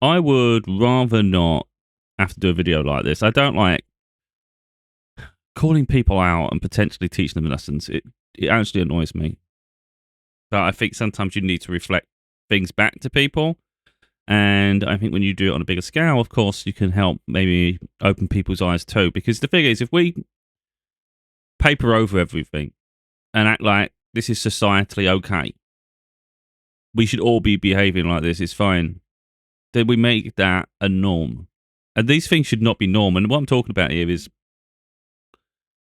I would rather not have to do a video like this. I don't like calling people out and potentially teaching them lessons. It actually annoys me. But I think sometimes you need to reflect things back to people. And I think when you do it on a bigger scale, of course, you can help maybe open people's eyes too. Because the thing is, if we paper over everything and act like this is societally okay, we should all be behaving like this, it's fine, then we make that a norm. And these things should not be norm. And what I'm talking about here is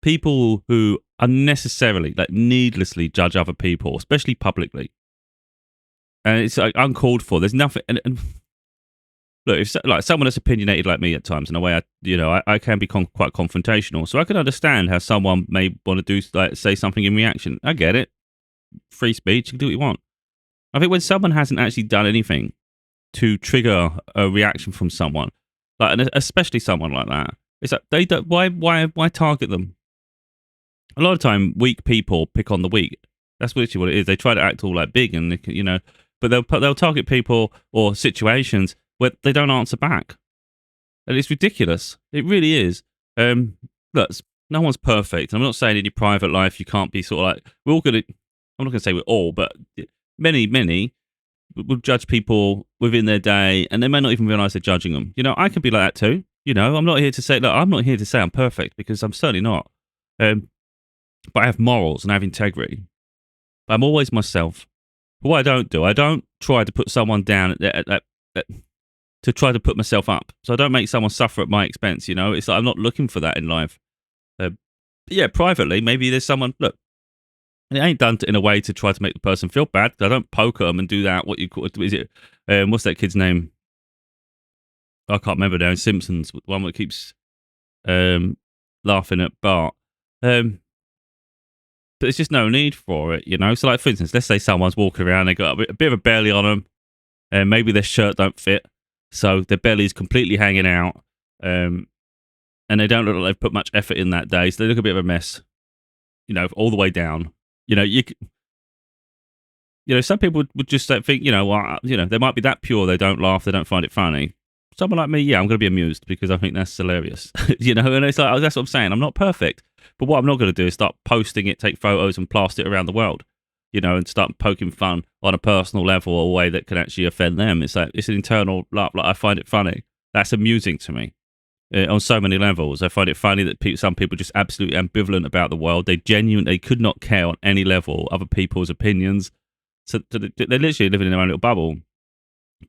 people who unnecessarily, like needlessly judge other people, especially publicly. And it's like uncalled for. There's nothing. And look, if like someone that's opinionated like me at times, in a way, I can be quite confrontational. So I can understand how someone may want to do like say something in reaction. I get it. Free speech. You can do what you want. I think when someone hasn't actually done anything to trigger a reaction from someone, like and especially someone like that, it's like they don't. Why target them? A lot of time, weak people pick on the weak. That's literally what it is. They try to act all like big, and but they'll target people or situations where they don't answer back, and it's ridiculous. It really is. Look, no one's perfect. I'm not saying in your private life you can't be sort of like we're all gonna. I'm not gonna say we're all, but many will judge people within their day, and they may not even realize they're judging them. I can be like that too. I'm not here to say. Look, I'm not here to say I'm perfect because I'm certainly not. But I have morals and I have integrity. I'm always myself. But what I don't try to put someone down to try to put myself up. So I don't make someone suffer at my expense. It's like I'm not looking for that in life. But yeah, privately, maybe there's someone. Look, it ain't done in a way to try to make the person feel bad. I don't poke at them and do that. What you call is it? What's that kid's name? I can't remember now. Simpsons, the one that keeps laughing at Bart. But there's just no need for it, So, like for instance, let's say someone's walking around, they got a bit of a belly on them, and maybe their shirt don't fit, so their belly's completely hanging out, and they don't look like they've put much effort in that day, so they look a bit of a mess, all the way down. Some people would just think, they might be that pure, they don't laugh, they don't find it funny. Someone like me, yeah, I'm going to be amused because I think that's hilarious, and it's like, that's what I'm saying. I'm not perfect, but what I'm not going to do is start posting it, take photos and plaster it around the world, and start poking fun on a personal level or a way that can actually offend them. It's like, it's an internal laugh. Like I find it funny. That's amusing to me on so many levels. I find it funny that some people are just absolutely ambivalent about the world. They could not care on any level other people's opinions. So they're literally living in their own little bubble.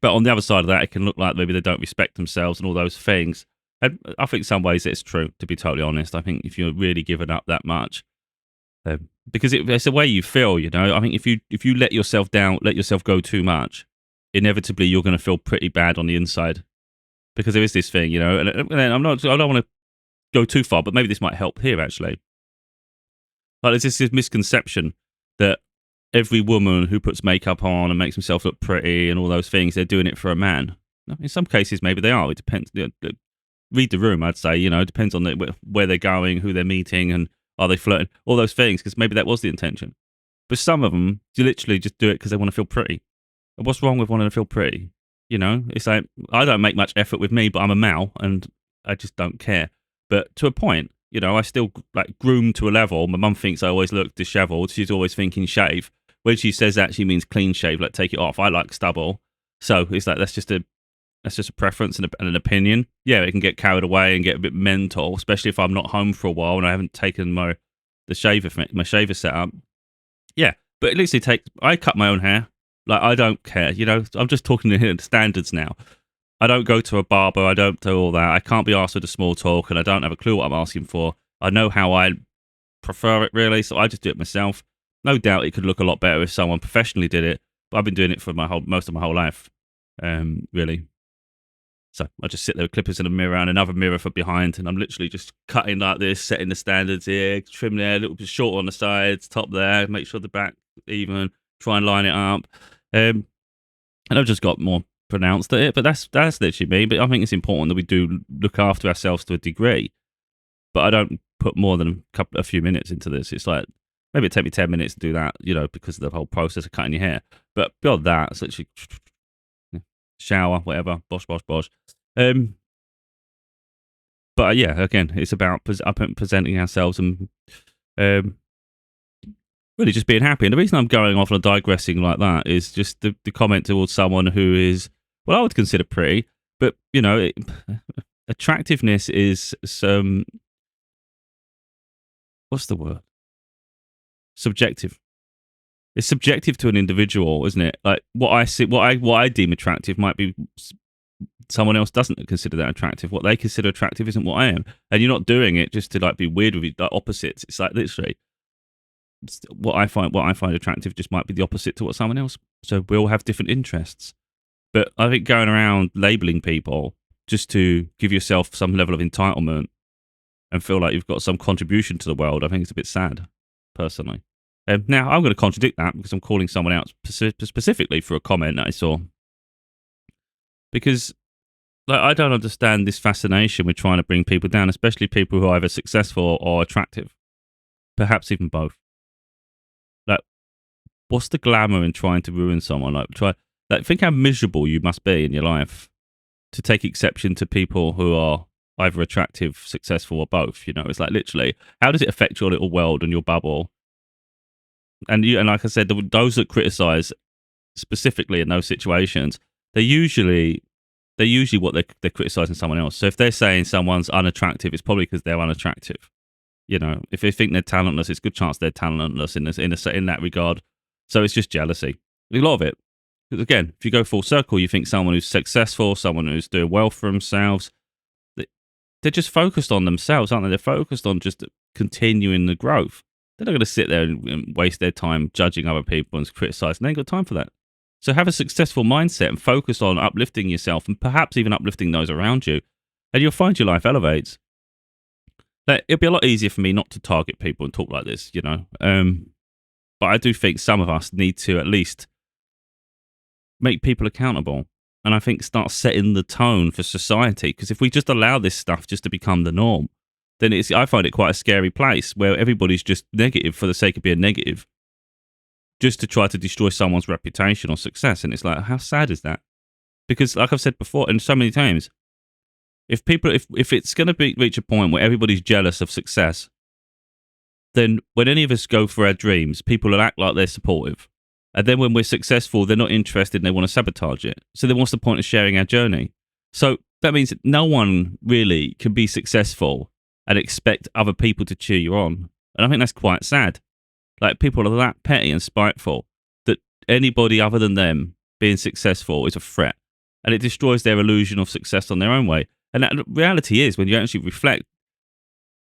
But on the other side of that, it can look like maybe they don't respect themselves and all those things. And I think some ways it's true, to be totally honest. I think if you're really giving up that much, because it's the way you feel, I think if you let yourself down, let yourself go too much, inevitably you're going to feel pretty bad on the inside. Because there is this thing, and I don't want to go too far, but maybe this might help here actually. Like there's this misconception that every woman who puts makeup on and makes themselves look pretty and all those things, they're doing it for a man. In some cases, maybe they are. It depends. Read the room, I'd say. It depends on where they're going, who they're meeting, and are they flirting, all those things, because maybe that was the intention. But some of them, you literally just do it because they want to feel pretty. And what's wrong with wanting to feel pretty? It's like, I don't make much effort with me, but I'm a male, and I just don't care. But to a point, I still like groom to a level. My mum thinks I always look dishevelled. She's always thinking shave. When she says that, she means clean shave, like take it off. I like stubble. So it's like, that's just a preference and an opinion. Yeah, it can get carried away and get a bit mental, especially if I'm not home for a while and I haven't taken my shaver set up. Yeah, but at least I cut my own hair. Like, I don't care. I'm just talking in standards now. I don't go to a barber. I don't do all that. I can't be asked for the small talk, and I don't have a clue what I'm asking for. I know how I prefer it, really, so I just do it myself. No doubt it could look a lot better if someone professionally did it, but I've been doing it for most of my whole life, really. So I just sit there with clippers in a mirror and another mirror for behind, and I'm literally just cutting like this, setting the standards here, trim there, a little bit short on the sides, top there, make sure the back even, try and line it up. And I've just got more pronounced at it, but that's literally me. But I think it's important that we do look after ourselves to a degree. But I don't put more than a few minutes into this. It's like, maybe it take me 10 minutes to do that, because of the whole process of cutting your hair. But beyond that, it's literally shower, whatever, bosh, bosh, bosh. But yeah, again, it's about presenting ourselves and um, really just being happy. And the reason I'm going off and digressing like that is just the comment towards someone who is, well, I would consider pretty, but attractiveness is some, what's the word? Subjective. It's subjective to an individual, isn't it? Like what I see, what I deem attractive might be someone else doesn't consider that attractive. What they consider attractive isn't what I am, and you're not doing it just to like be weird with like opposites. It's like literally what I find attractive just might be the opposite to what someone else. So we all have different interests. But I think going around labeling people just to give yourself some level of entitlement and feel like you've got some contribution to the world, I think it's a bit sad, personally. Now, I'm going to contradict that because I'm calling someone out specifically for a comment that I saw. Because like, I don't understand this fascination with trying to bring people down, especially people who are either successful or attractive. Perhaps even both. Like, what's the glamour in trying to ruin someone? Think how miserable you must be in your life to take exception to people who are either attractive, successful, or both. It's like literally, how does it affect your little world and your bubble? And like I said, those that criticize specifically in those situations, they're usually what they're criticizing someone else. So if they're saying someone's unattractive, it's probably because they're unattractive. If they think they're talentless, it's a good chance they're talentless in that regard. So it's just jealousy. A lot of it. Because again, if you go full circle, you think someone who's successful, someone who's doing well for themselves, they're just focused on themselves, aren't they? They're focused on just continuing the growth. They're not going to sit there and waste their time judging other people and criticizing. They ain't got time for that. So have a successful mindset and focus on uplifting yourself and perhaps even uplifting those around you. And you'll find your life elevates. It'll be a lot easier for me not to target people and talk like this, But I do think some of us need to at least make people accountable. And I think start setting the tone for society. Because if we just allow this stuff just to become the norm, then I find it quite a scary place where everybody's just negative for the sake of being negative, just to try to destroy someone's reputation or success. And it's like, how sad is that? Because like I've said before, and so many times, if it's going to reach a point where everybody's jealous of success, then when any of us go for our dreams, people will act like they're supportive. And then when we're successful, they're not interested and they want to sabotage it. So then what's the point of sharing our journey? So that means that no one really can be successful and expect other people to cheer you on. And I think that's quite sad. Like, people are that petty and spiteful that anybody other than them being successful is a threat. And it destroys their illusion of success on their own way. And that reality is, when you actually reflect,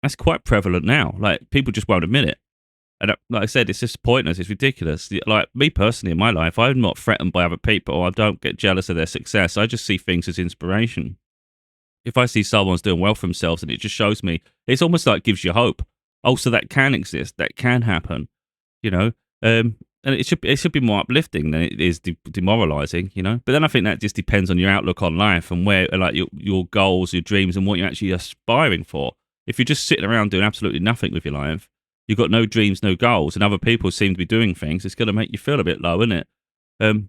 that's quite prevalent now. Like, people just won't admit it. And like I said, it's just pointless. It's ridiculous. Like, me personally in my life, I'm not threatened by other people. I don't get jealous of their success. I just see things as inspiration. If I see someone's doing well for themselves and it just shows me, it's almost like it gives you hope. Also, that can exist. That can happen. And it should be more uplifting than it is demoralizing. But then I think that just depends on your outlook on life and where, like, your goals, your dreams, and what you're actually aspiring for. If you're just sitting around doing absolutely nothing with your life, you've got no dreams, no goals, and other people seem to be doing things, it's going to make you feel a bit low, isn't it?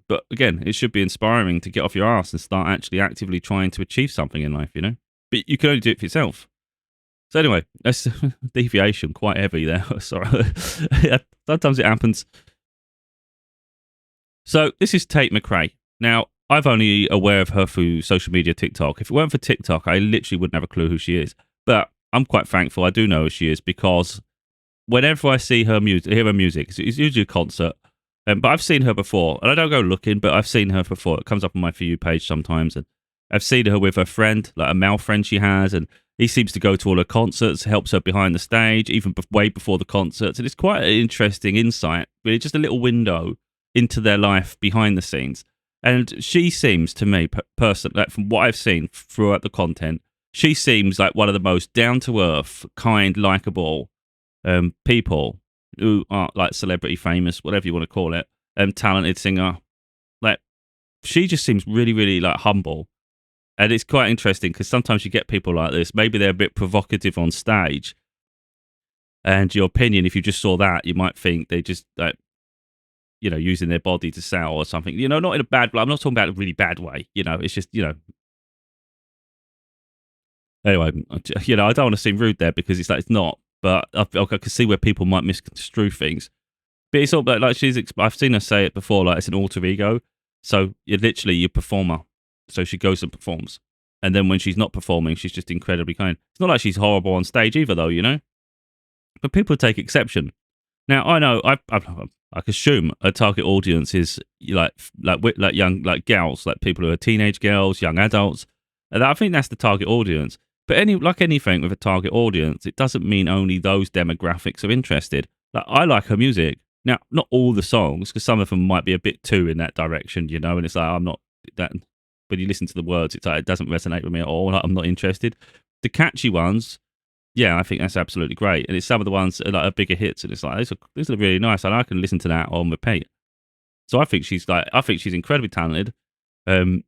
But again, it should be inspiring to get off your ass and start actually actively trying to achieve something in life, But you can only do it for yourself. So anyway, that's deviation, quite heavy there. Sorry. Sometimes it happens. So this is Tate McRae. Now, I've only aware of her through social media, TikTok. If it weren't for TikTok, I literally wouldn't have a clue who she is. But I'm quite thankful I do know who she is, because whenever I see her music, hear her music, it's usually a concert. But I've seen her before, and I don't go looking, but I've seen her before. It comes up on my For You page sometimes, and I've seen her with her friend, like a male friend she has, and he seems to go to all her concerts, helps her behind the stage, even way before the concerts. And it's quite an interesting insight, really, just a little window into their life behind the scenes. And she seems to me, personally, like from what I've seen throughout the content, she seems like one of the most down-to-earth, kind, likeable people who are like celebrity famous, whatever you want to call it, talented singer. Like, she just seems really, really like humble. And it's quite interesting because sometimes you get people like this. Maybe they're a bit provocative on stage. And your opinion, if you just saw that, you might think they just like, using their body to sell or something. Not in a bad way. I'm not talking about a really bad way. It's just Anyway, I don't want to seem rude there because it's not. But I can see where people might misconstrue things. But it's all about like I've seen her say it before. Like it's an alter ego. So you're literally your performer. So she goes and performs, and then when she's not performing, she's just incredibly kind. It's not like she's horrible on stage either, though. But people take exception. Now I know I assume a target audience is like young gals, like people who are teenage girls, young adults. And I think that's the target audience. But anything with a target audience, it doesn't mean only those demographics are interested. Like I like her music. Now, not all the songs, because some of them might be a bit too in that direction, and it's like I'm not that. When you listen to the words, it's like it doesn't resonate with me at all. Like, I'm not interested. The catchy ones, yeah, I think that's absolutely great. And it's some of the ones that are bigger hits, and it's like these are really nice, and I can listen to that on repeat. So I think she's incredibly talented. And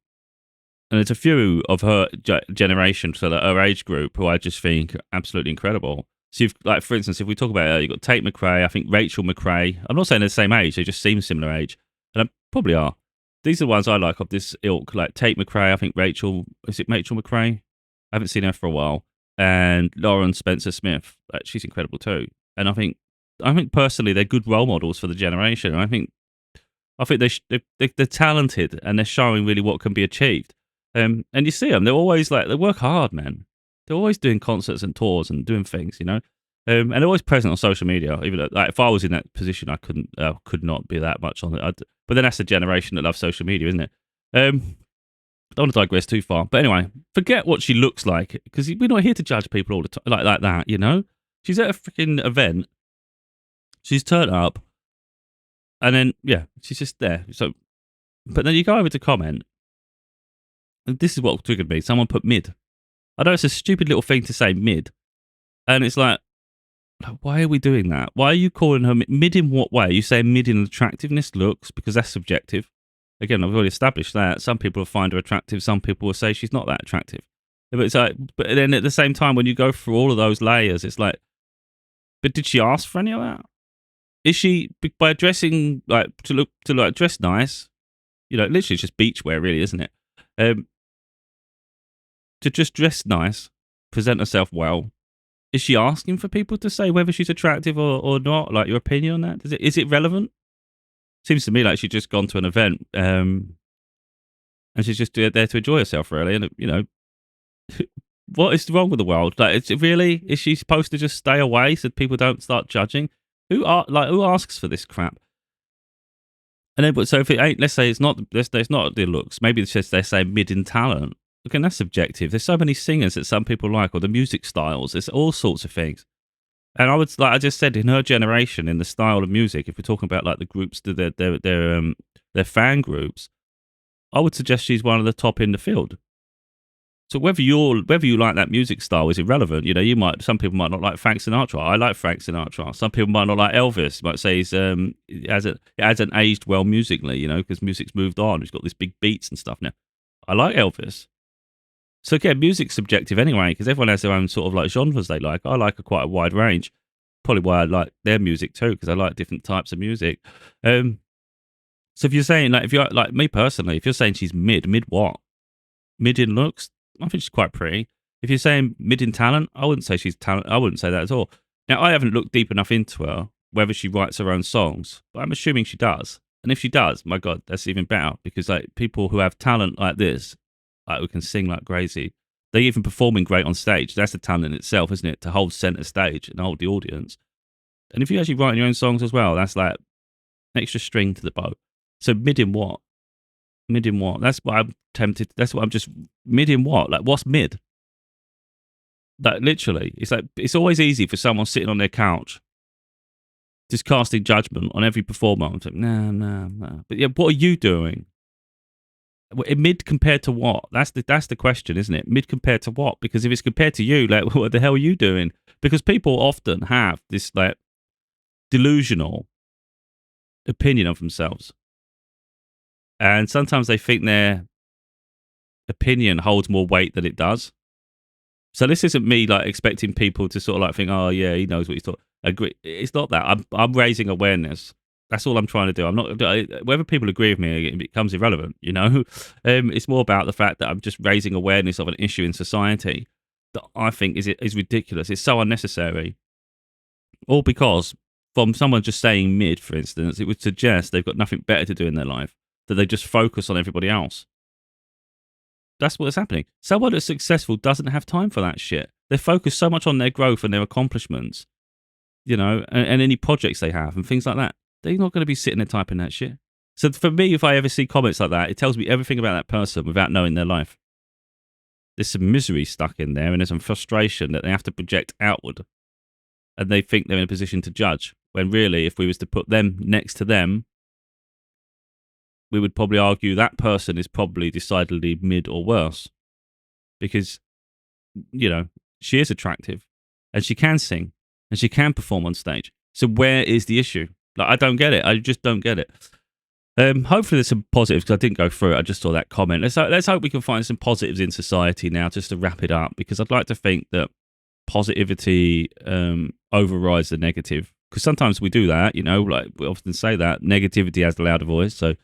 there's a few of her generation, so that her age group, who I just think are absolutely incredible. So for instance, if we talk about her, you've got Tate McRae, I think Rachel McRae. I'm not saying they're the same age; they just seem similar age, and they probably are. These are the ones I like of this ilk, like Tate McRae. I think is it Rachel McRae? I haven't seen her for a while. And Lauren Spencer Smith, she's incredible too. And I think personally they're good role models for the generation. And I think they're talented and they're showing really what can be achieved. And you see them; they're always they work hard, man. They're always doing concerts and tours and doing things, and they're always present on social media. Even if I was in that position, I could not be that much on it. But then that's the generation that loves social media, isn't it? I don't want to digress too far. But anyway, forget what she looks like, because we're not here to judge people all the time like that, She's at a freaking event. She's turned up. And then, yeah, she's just there. So, but then you go over to comment. And this is what triggered me. Someone put mid. I know it's a stupid little thing to say, mid. And it's like, why are we doing that? Why are you calling her mid in what way? You say mid in attractiveness, looks, because that's subjective. Again, I've already established that. Some people will find her attractive. Some people will say she's not that attractive. But it's like, but then at the same time, when you go through all of those layers, it's like, but did she ask for any of that? Is she, by dressing to dress nice? Literally it's just beachwear, really, isn't it? To just dress nice, present herself well. Is she asking for people to say whether she's attractive or not? Like your opinion on that? Is it relevant? Seems to me like she's just gone to an event, and she's just there to enjoy herself, really. And what is wrong with the world? Like, is she supposed to just stay away so people don't start judging? Who asks for this crap? And then, so if it ain't, let's say it's not the looks. Maybe it's just they say mid in talent. Again, that's subjective. There's so many singers that some people like, or the music styles. There's all sorts of things. And I just said, in her generation, in the style of music, if we're talking about like the groups, their fan groups, I would suggest she's one of the top in the field. So whether you like that music style is irrelevant. Some people might not like Frank Sinatra. I like Frank Sinatra. Some people might not like Elvis. Might say it hasn't aged well musically, because music's moved on. It's got these big beats and stuff now. I like Elvis. So again, music's subjective anyway, because everyone has their own sort of like genres they like. I like quite a wide range. Probably why I like their music too, because I like different types of music. So if you're saying, like, if you're like me personally, if you're saying she's mid what? Mid in looks? I think she's quite pretty. If you're saying mid in talent, I wouldn't say she's talent. I wouldn't say that at all. Now, I haven't looked deep enough into her, whether she writes her own songs, but I'm assuming she does. And if she does, my God, that's even better, because like people who have talent like this, like who can sing like crazy, they're even performing great on stage. That's a talent in itself, isn't it? To hold center stage and hold the audience. And if you actually write your own songs as well, that's like an extra string to the bow. So mid in what? Mid in what? That's what I'm tempted. That's what I'm just mid in what? Like, what's mid? Like, literally, it's like, it's always easy for someone sitting on their couch just casting judgment on every performer. I'm like, nah. But yeah, what are you doing? Mid compared to what? That's the question, isn't it? Mid compared to what? Because if it's compared to you, like, what the hell are you doing? Because people often have this like delusional opinion of themselves, and sometimes they think their opinion holds more weight than it does. So this isn't me like expecting people to sort of like think, oh yeah, he knows what he's talking. Agree. It's not that. I'm raising awareness That's all I'm trying to do. I'm not whether people agree with me, it becomes irrelevant. It's more about the fact that I'm just raising awareness of an issue in society that I think is ridiculous. It's so unnecessary. All because from someone just saying mid, for instance, it would suggest they've got nothing better to do in their life, that they just focus on everybody else. That's what's happening. Someone that's successful doesn't have time for that shit. They focus so much on their growth and their accomplishments, and any projects they have and things like that. They're not going to be sitting there typing that shit. So for me, if I ever see comments like that, it tells me everything about that person without knowing their life. There's some misery stuck in there, and there's some frustration that they have to project outward. And they think they're in a position to judge, when really, if we was to put them next to them, we would probably argue that person is probably decidedly mid or worse. Because, she is attractive, and she can sing, and she can perform on stage. So where is the issue? Like, I don't get it. I just don't get it. Hopefully there's some positives, because I didn't go through it. I just saw that comment. Let's hope we can find some positives in society now, just to wrap it up, because I'd like to think that positivity overrides the negative. Because sometimes we do that, like we often say that negativity has the louder voice. So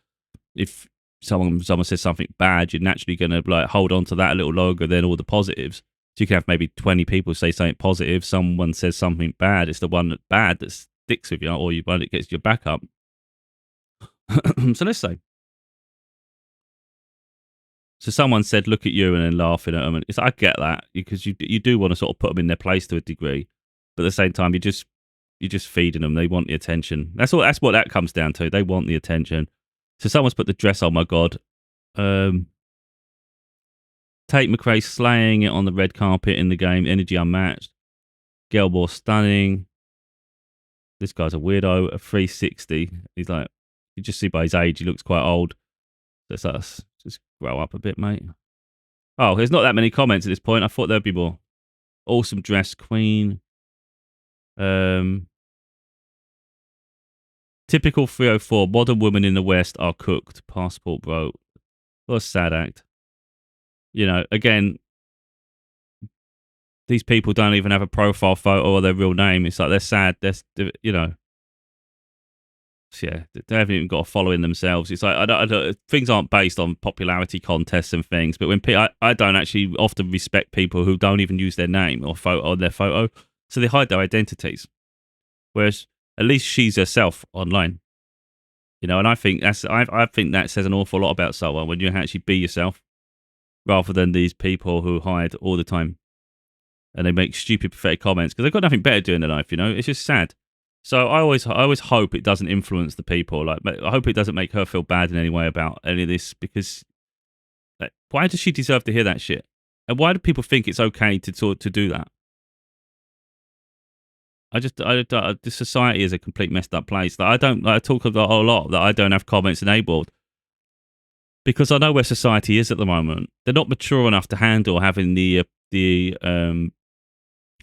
if someone says something bad, you're naturally going to like hold on to that a little longer than all the positives. So you can have maybe 20 people say something positive. Someone says something bad. It's the one that's bad that sticks with you, or one that gets your back up. So let's say. So someone said, "Look at you," and then laughing at them. And I get that, because you do want to sort of put them in their place to a degree, but at the same time, you're just feeding them. They want the attention. That's what that comes down to. They want the attention. So someone's put the dress. Oh my god. Tate McRae slaying it on the red carpet in the game. Energy unmatched. Gelbor stunning. This guy's a weirdo. A 360. He's like, you just see by his age, he looks quite old. Let's just grow up a bit, mate. Oh, there's not that many comments at this point. I thought there'd be more. Awesome dress, queen. Typical 304. Modern women in the West are cooked. Passport broke. What a sad act. Again, these people don't even have a profile photo or their real name. It's like they're sad. Yeah, they haven't even got a following themselves. It's like I don't, things aren't based on popularity contests and things. But when I don't actually often respect people who don't even use their name or photo on their photo, so they hide their identities. Whereas at least she's herself online, And I think I think that says an awful lot about someone when you actually be yourself, rather than these people who hide all the time and they make stupid, pathetic comments because they've got nothing better to do in their life. It's just sad. So I always hope it doesn't influence the people. Like, I hope it doesn't make her feel bad in any way about any of this, because why does she deserve to hear that shit? And why do people think it's okay to do that? This society is a complete messed up place. I talk about a lot that I don't have comments enabled, because I know where society is at the moment. They're not mature enough to handle having the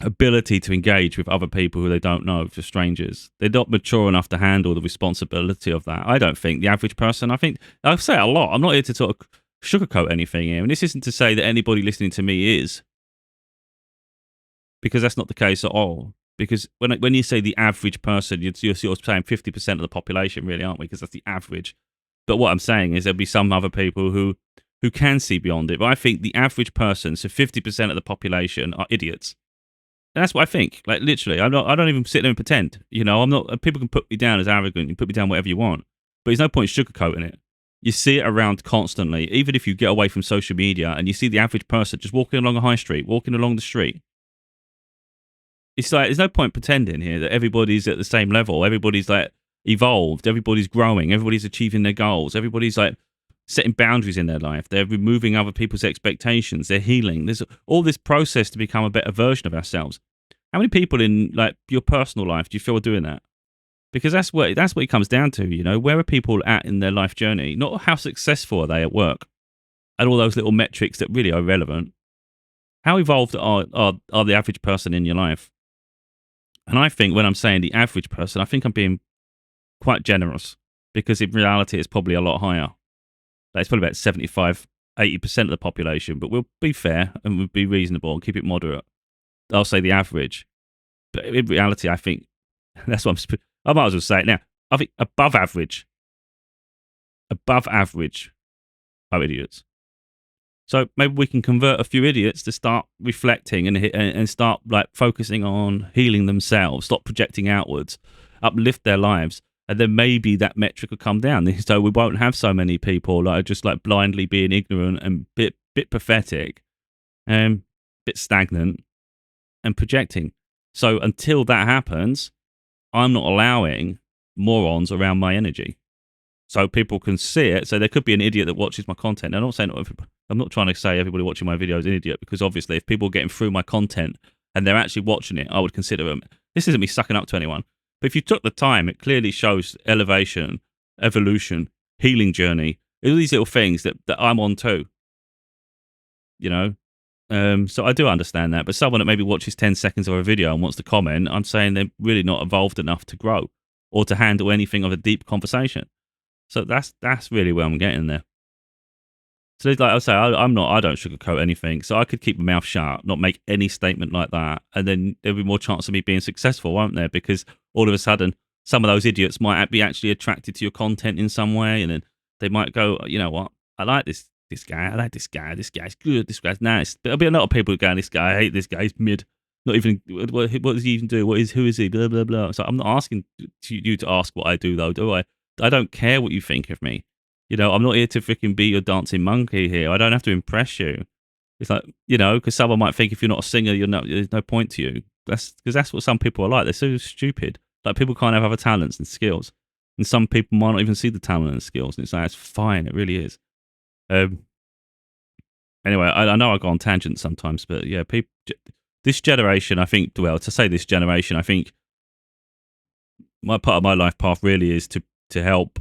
ability to engage with other people who they don't know, for strangers. They're not mature enough to handle the responsibility of that. I don't think the average person, I say it a lot. I'm not here to sort of sugarcoat anything here. And this isn't to say that anybody listening to me is, because that's not the case at all. Because when you say the average person, you're sort of saying 50% of the population, really, aren't we? Because that's the average. But what I'm saying is there'll be some other people who can see beyond it. But I think the average person, so 50% of the population, are idiots. And that's what I think. Like, literally, I don't even sit there and pretend. I'm not. People can put me down as arrogant. You put me down whatever you want. But there's no point sugarcoating it. You see it around constantly. Even if you get away from social media and you see the average person just walking along a high street, walking along the street. It's like, there's no point pretending here that everybody's at the same level. Everybody's like evolved. Everybody's growing. Everybody's achieving their goals. Everybody's like setting boundaries in their life. They're removing other people's expectations. They're healing. There's all this process to become a better version of ourselves. How many people in like your personal life do you feel are doing that? Because that's what it comes down to. Where are people at in their life journey? Not how successful are they at work, and all those little metrics that really are relevant. How evolved are the average person in your life? And I think when I'm saying the average person, I think I'm being quite generous, because in reality, it's probably a lot higher. Like, it's probably about 75, 80% of the population, but we'll be fair and we'll be reasonable and keep it moderate. I'll say the average. But in reality, I think that's what I might as well say it now. I think above average are idiots. So maybe we can convert a few idiots to start reflecting and start like focusing on healing themselves, stop projecting outwards, uplift their lives, and then maybe that metric will come down. So we won't have so many people like just like blindly being ignorant and bit pathetic, bit stagnant and projecting. So until that happens, I'm not allowing morons around my energy. So people can see it. So there could be an idiot that watches my content. I'm not saying I'm not trying to say everybody watching my video is an idiot, because obviously if people are getting through my content and they're actually watching it, I would consider them. This isn't me sucking up to anyone, but if you took the time, it clearly shows elevation, evolution, healing journey. All these little things that I'm on too. You know, so I do understand that. But someone that maybe watches 10 seconds of a video and wants to comment, I'm saying they're really not evolved enough to grow or to handle anything of a deep conversation. So that's really where I'm getting there. So like I say, I don't sugarcoat anything. So I could keep my mouth shut, not make any statement like that, and then there'll be more chance of me being successful, won't there? Because all of a sudden, some of those idiots might be actually attracted to your content in some way, and then they might go, you know what, I like this guy, I like this guy, this guy's good, this guy's nice. But there'll be a lot of people going, this guy, I hate this guy, he's mid. Not even, what does he even do? Who is he? Blah, blah, blah. So I'm not asking you to ask what I do, though, do I? I don't care what you think of me. You know, I'm not here to freaking be your dancing monkey here. I don't have to impress you. It's like, you know, because someone might think if you're not a singer, there's no point to you. That's because that's what some people are like. They're so stupid. Like, people can't have other talents and skills. And some people might not even see the talent and skills. And it's like, it's fine. It really is. Anyway, I know I go on tangents sometimes, but yeah, this generation, I think, well, to say this generation, I think my part of my life path really is to help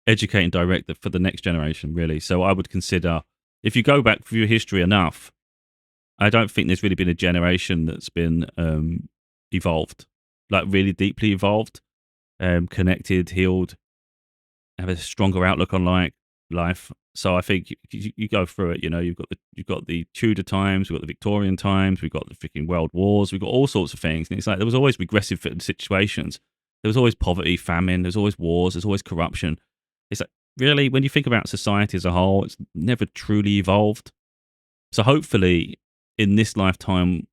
educate and direct for the next generation, really. So I would consider, if you go back through history enough, I don't think there's really been a generation that's been evolved, like really deeply evolved, connected, healed, have a stronger outlook on life. So I think you go through it. You know, you've got the Tudor times, we've got the Victorian times, we've got the freaking world wars, we've got all sorts of things. And it's like there was always regressive situations. There was always poverty, famine. There's always wars. There's always corruption. It's like, really, when you think about society as a whole, it's never truly evolved. So hopefully, in this lifetime,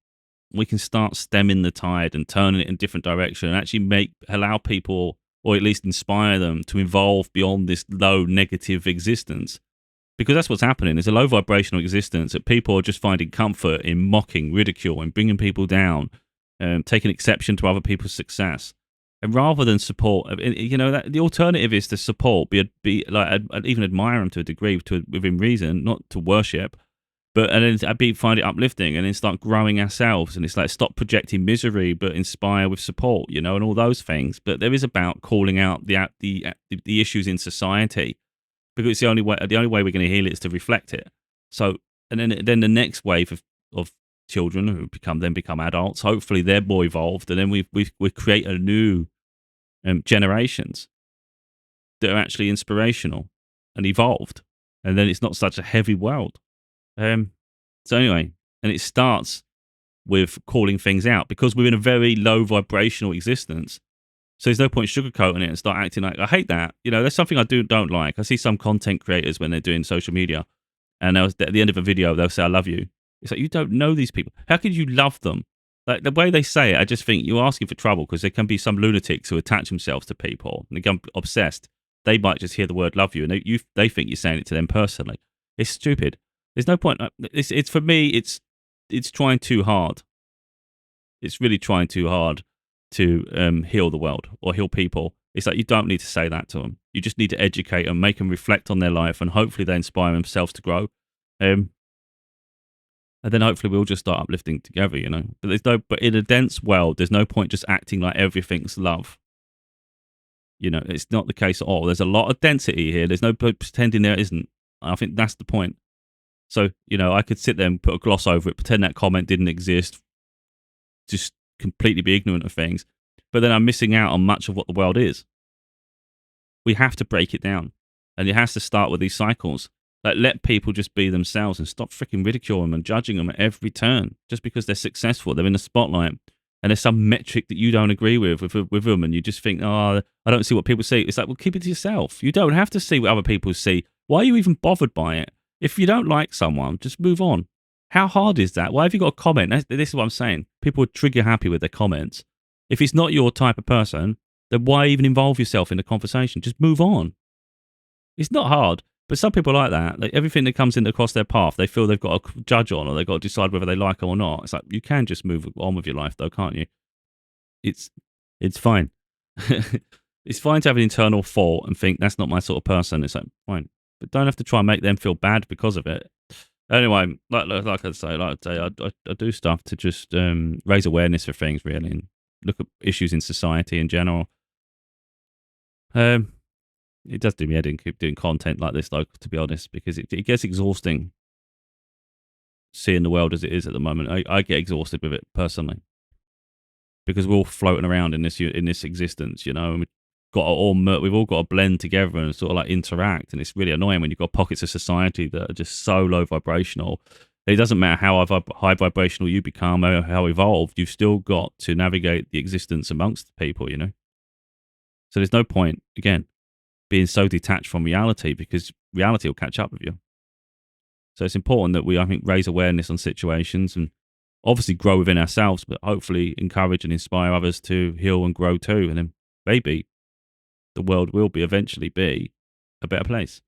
we can start stemming the tide and turning it in a different direction, and actually allow people, or at least inspire them, to evolve beyond this low negative existence. Because that's what's happening. It's a low vibrational existence that people are just finding comfort in mocking, ridicule, and bringing people down, taking exception to other people's success. And rather than support, you know, the alternative is to support, be like, I'd even admire them to a degree, within reason, not to worship, but and then I'd find it uplifting, and then start growing ourselves. And it's like, stop projecting misery, but inspire with support, you know, and all those things. But there is about calling out the issues in society, because it's the only way we're going to heal it is to reflect it. So, and then the next wave of children who become adults, hopefully they're more evolved, and then we create a new generations that are actually inspirational and evolved, and then it's not such a heavy world. So anyway, and it starts with calling things out, because we're in a very low vibrational existence. So there's no point sugarcoating it and start acting like, I hate that. You know, there's something I don't like. I see some content creators when they're doing social media, and at the end of a video, they'll say, I love you. It's like, you don't know these people. How could you love them? Like, the way they say it, I just think you're asking for trouble, because there can be some lunatics who attach themselves to people and become obsessed. They might just hear the word love you, and they think you're saying it to them personally. It's stupid. There's no point. It's for me, it's trying too hard. It's really trying too hard to heal the world or heal people. It's like, you don't need to say that to them. You just need to educate them, make them reflect on their life, and hopefully they inspire themselves to grow. And then hopefully we'll just start uplifting together, you know. But in a dense world, there's no point just acting like everything's love. You know, it's not the case at all. There's a lot of density here. There's no pretending there isn't. I think that's the point. So, you know, I could sit there and put a gloss over it, pretend that comment didn't exist, just completely be ignorant of things. But then I'm missing out on much of what the world is. We have to break it down. And it has to start with these cycles. Like, let people just be themselves and stop freaking ridiculing them and judging them at every turn just because they're successful. They're in the spotlight. and there's some metric that you don't agree with them, and you just think, oh, I don't see what people see. It's like, well, keep it to yourself. You don't have to see what other people see. Why are you even bothered by it? If you don't like someone, just move on. How hard is that? Why have you got a comment? This is what I'm saying. People are trigger happy with their comments. If it's not your type of person, then why even involve yourself in the conversation? Just move on. It's not hard. But some people like that. Like everything that comes in across their path, they feel they've got to judge on, or they've got to decide whether they like it or not. It's like, you can just move on with your life, though, can't you? It's fine. It's fine to have an internal fault and think that's not my sort of person. It's like, fine, but don't have to try and make them feel bad because of it. Anyway, like I say, I do stuff to just raise awareness for things, really, and look at issues in society in general. It does do me head in keep doing content like this, though, to be honest, because it gets exhausting seeing the world as it is at the moment. I get exhausted with it personally, because we're all floating around in this existence, and we've all got to blend together and sort of like interact, and it's really annoying when you've got pockets of society that are just so low vibrational. It doesn't matter how high vibrational you become or how evolved, you've still got to navigate the existence amongst people, So there's no point, again, being so detached from reality, because reality will catch up with you. So it's important that we, I think, raise awareness on situations and obviously grow within ourselves, but hopefully encourage and inspire others to heal and grow too. And then maybe the world will eventually be a better place.